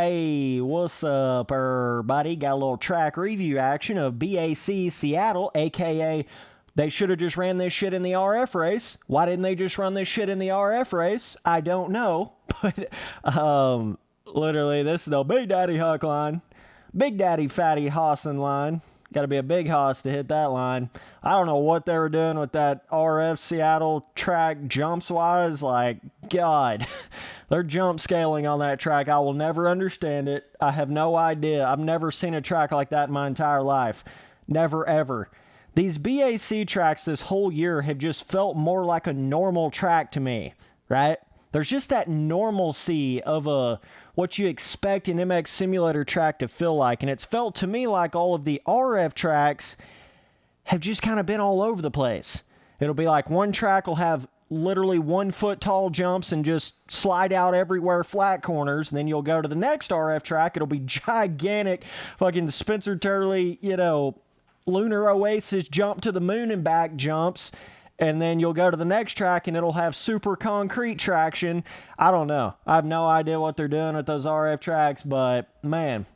Hey, what's up, everybody? Got a little track review action of BAC Seattle, aka they should have just ran this shit in the RF race. Why didn't they just run this shit in the RF race? I don't know. But literally, this is the Big Daddy Huck line. Big Daddy Fatty Hossin line. Got to be a big hoss to hit that line. I don't know what they were doing with that RF Seattle track jumps-wise. Like, God, they're jump scaling on that track. I will never understand it. I have no idea. I've never seen a track like that in my entire life. Never, ever. These BAC tracks this whole year have just felt more like a normal track to me, right? There's just that normalcy of what you expect an MX Simulator track to feel like. And it's felt to me like all of the RF tracks have just kind of been all over the place. It'll be like one track will have literally 1 foot tall jumps and just slide out everywhere flat corners. And then you'll go to the next RF track. It'll be gigantic fucking Spencer Turley, Lunar Oasis jump to the moon and back jumps. And then you'll go to the next track and it'll have super concrete traction. I don't know. I have no idea what they're doing with those RF tracks, but man,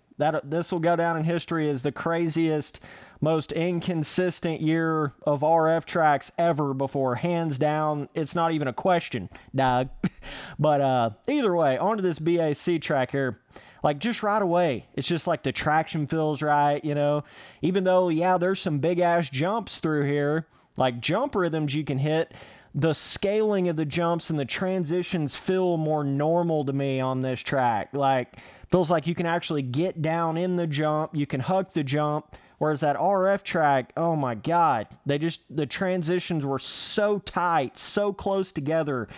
this will go down in history as the craziest, most inconsistent year of RF tracks ever before. Hands down, it's not even a question, dog. But either way, onto this BAC track here. Like, just right away, it's just like the traction feels right, Even though, yeah, there's some big-ass jumps through here, like jump rhythms you can hit, the scaling of the jumps and the transitions feel more normal to me on this track. Like, feels like you can actually get down in the jump, you can huck the jump, whereas that RF track, oh my God, the transitions were so tight, so close together.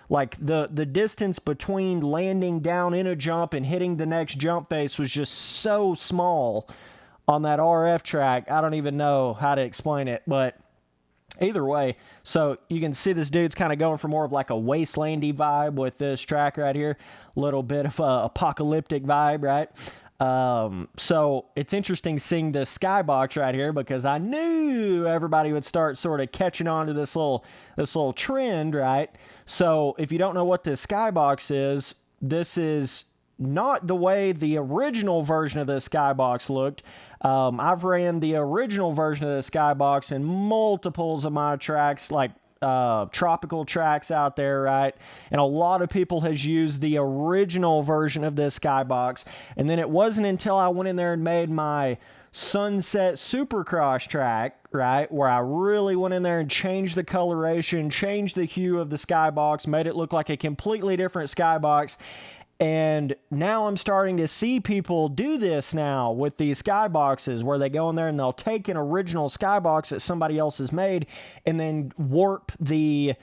Like, the distance between landing down in a jump and hitting the next jump face was just so small on that RF track. I don't even know how to explain it, but either way, so you can see this dude's kind of going for more of like a wastelandy vibe with this track right here. A little bit of a apocalyptic vibe, right? So it's interesting seeing this skybox right here because I knew everybody would start sort of catching on to this little trend, right? So if you don't know what this skybox is, this is not the way the original version of the skybox looked. I've ran the original version of the skybox in multiples of my tracks, like tropical tracks out there, right? And a lot of people has used the original version of this skybox. And then it wasn't until I went in there and made my Sunset Supercross track, right, where I really went in there and changed the coloration, changed the hue of the skybox, made it look like a completely different skybox. And now I'm starting to see people do this now with these skyboxes where they go in there and they'll take an original skybox that somebody else has made and then warp the,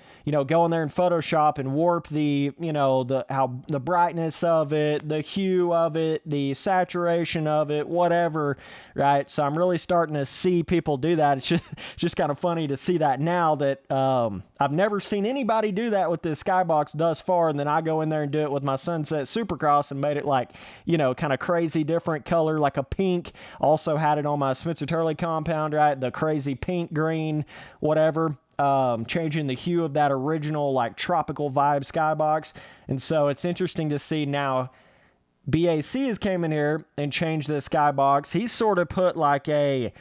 go in there in Photoshop and warp the, the brightness of it, the hue of it, the saturation of it, whatever, right? So I'm really starting to see people do that. It's just kind of funny to see that now that I've never seen anybody do that with this skybox thus far, and then I go in there and do it with my Sunset Supercross and made it like, kind of crazy different color, like a pink. Also had it on my Spencer Turley compound, right? The crazy pink, green, whatever. Changing the hue of that original like tropical vibe skybox. And so it's interesting to see now BAC has came in here and changed the skybox. He's sort of put like a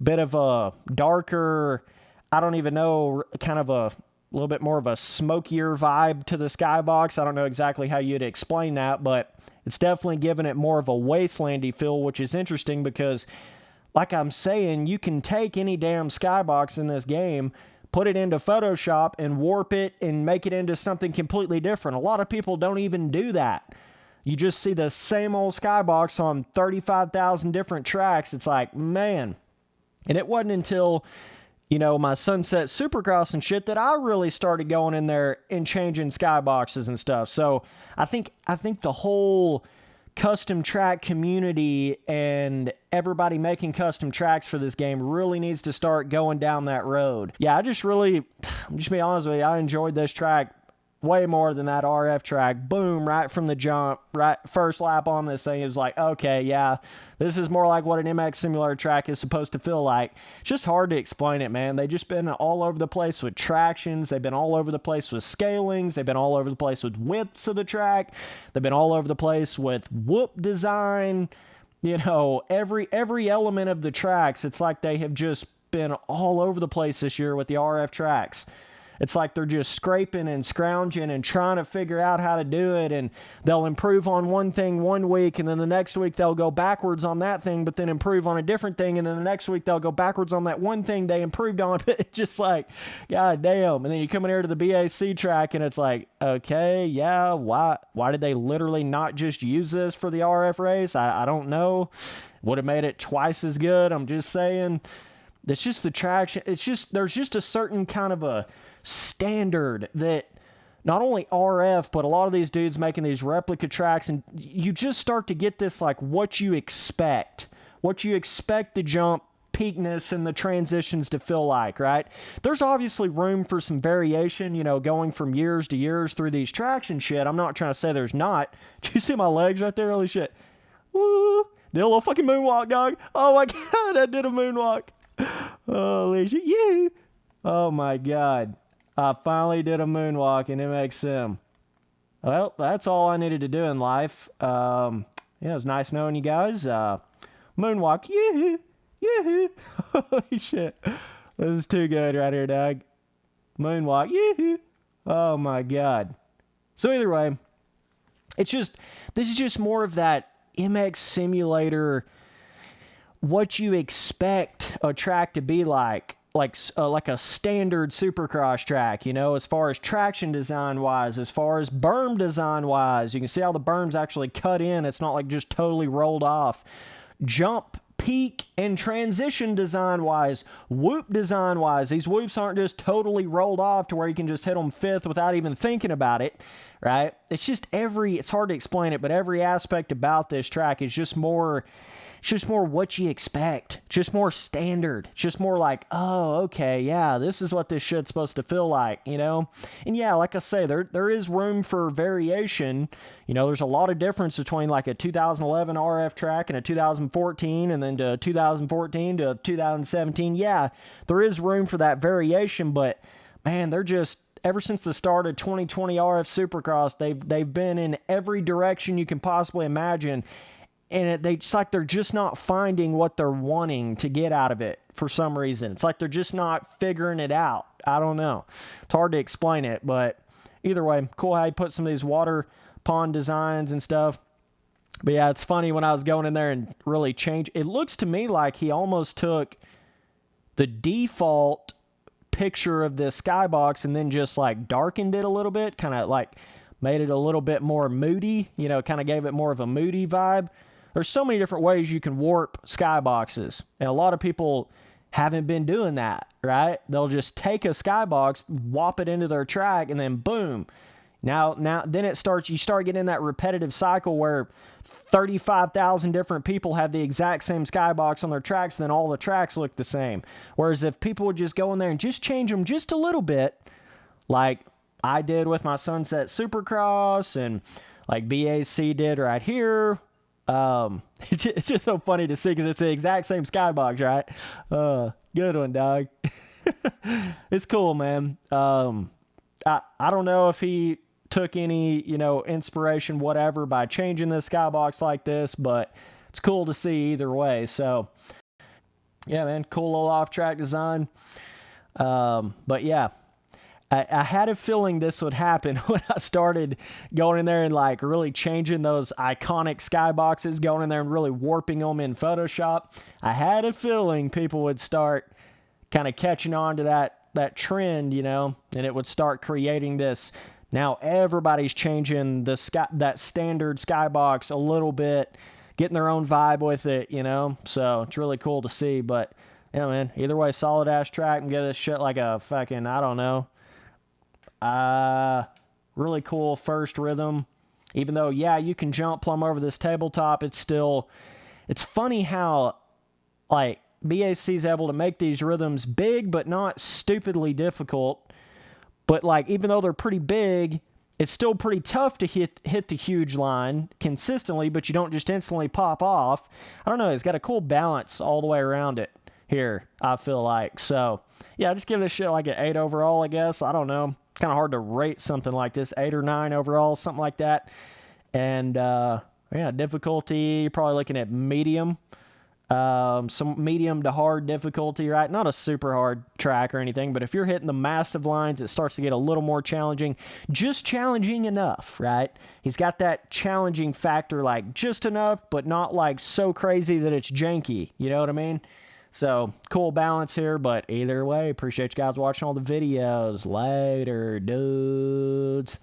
bit of a darker, I don't even know, kind of a little bit more of a smokier vibe to the skybox. I don't know exactly how you'd explain that, but it's definitely giving it more of a wastelandy feel, which is interesting because, like I'm saying, you can take any damn skybox in this game, put it into Photoshop, and warp it and make it into something completely different. A lot of people don't even do that. You just see the same old skybox on 35,000 different tracks. It's like, man. And it wasn't until my Sunset Supercross and shit that I really started going in there and changing skyboxes and stuff. So I think the whole custom track community and everybody making custom tracks for this game really needs to start going down that road. Yeah, I'm just being honest with you, I enjoyed this track way more than that RF track. Boom, right from the jump, right first lap on this thing, is like, okay, yeah, this is more like what an MX simulator track is supposed to feel like. It's just hard to explain it, man. They've just been all over the place with tractions. They've been all over the place with scalings. They've been all over the place with widths of the track. They've been all over the place with whoop design. You know, every element of the tracks, it's like they have just been all over the place this year with the RF tracks. It's like they're just scraping and scrounging and trying to figure out how to do it, and they'll improve on one thing one week, and then the next week they'll go backwards on that thing, but then improve on a different thing, and then the next week they'll go backwards on that one thing they improved on. It's just like, god damn. And then you come in here to the BAC track, and it's like, okay, yeah, why did they literally not just use this for the RF race? I don't know. Would have made it twice as good. I'm just saying. It's just the traction. It's just, there's just a certain kind of a standard that not only RF, but a lot of these dudes making these replica tracks, and you just start to get this, like, what you expect the jump peakness and the transitions to feel like, right? There's obviously room for some variation, you know, going from years to years through these tracks and shit. I'm not trying to say there's not. Did you see my legs right there? Holy shit. Woo! Did a little fucking moonwalk, dog. Oh my god, I did a moonwalk. Holy shit. Yeah. Oh my god. I finally did a moonwalk in MX Sim. Well, that's all I needed to do in life. Yeah, it was nice knowing you guys. Moonwalk. Yoo-hoo. Yoo-hoo. Holy shit. This is too good right here, dog. Moonwalk. Yoo-hoo. Oh my god. So either way, this is just more of that MX simulator, what you expect a track to be like a standard Supercross track, you know, as far as traction design wise, as far as berm design wise. You can see how the berm's actually cut in. It's not like just totally rolled off. Jump, peak, and transition design wise, whoop design wise. These whoops aren't just totally rolled off to where you can just hit them fifth without even thinking about it, right? It's just it's hard to explain it, but every aspect about this track is just more what you expect, just more standard, just more like, oh, okay, yeah, this is what this shit's supposed to feel like, you know? And yeah, like I say, there is room for variation. You know, there's a lot of difference between like a 2011 RF track and a 2014, and then to 2014 to 2017. Yeah, there is room for that variation, but man, they're just, ever since the start of 2020 RF Supercross, they've been in every direction you can possibly imagine. And it's like they're just not finding what they're wanting to get out of it for some reason. It's like they're just not figuring it out. I don't know. It's hard to explain it, but either way, cool how he put some of these water pond designs and stuff. But yeah, it's funny when I was going in there and really changed. It looks to me like he almost took the default picture of this skybox and then just like darkened it a little bit, kind of like made it a little bit more moody, you know, kind of gave it more of a moody vibe. There's so many different ways you can warp skyboxes, and a lot of people haven't been doing that, right? They'll just take a skybox, whop it into their track, and then boom. Now, then you start getting in that repetitive cycle where 35,000 different people have the exact same skybox on their tracks, and then all the tracks look the same. Whereas if people would just go in there and just change them just a little bit, like I did with my Sunset Supercross, and like BAC did right here. It's just so funny to see because it's the exact same skybox, right? Good one, dog. It's cool, man. I don't know if he took any, you know, inspiration, whatever, by changing the skybox like this, but it's cool to see either way. So, yeah, man, cool little off-track design. But yeah. I had a feeling this would happen when I started going in there and like really changing those iconic skyboxes, going in there and really warping them in Photoshop. I had a feeling people would start kind of catching on to that trend, you know, and it would start creating this. Now everybody's changing that standard skybox a little bit, getting their own vibe with it, you know. So it's really cool to see. But yeah, man, either way, solid ass track and get this shit like a fucking, I don't know. Really cool first rhythm. Even though, yeah, you can jump plumb over this tabletop, it's funny how, like, BAC's able to make these rhythms big, but not stupidly difficult. But, like, even though they're pretty big, it's still pretty tough to hit the huge line consistently, but you don't just instantly pop off. I don't know. It's got a cool balance all the way around it here, I feel like. So, yeah, just give this shit like an 8 overall, I guess. I don't know. Kind of hard to rate something like this. 8 or 9 overall, something like that. And, yeah, difficulty, you're probably looking at medium. Some medium to hard difficulty, right? Not a super hard track or anything, but if you're hitting the massive lines, it starts to get a little more challenging. Just challenging enough, right? He's got that challenging factor, like just enough, but not like so crazy that it's janky. You know what I mean? So, cool balance here, but either way, appreciate you guys watching all the videos. Later, dudes.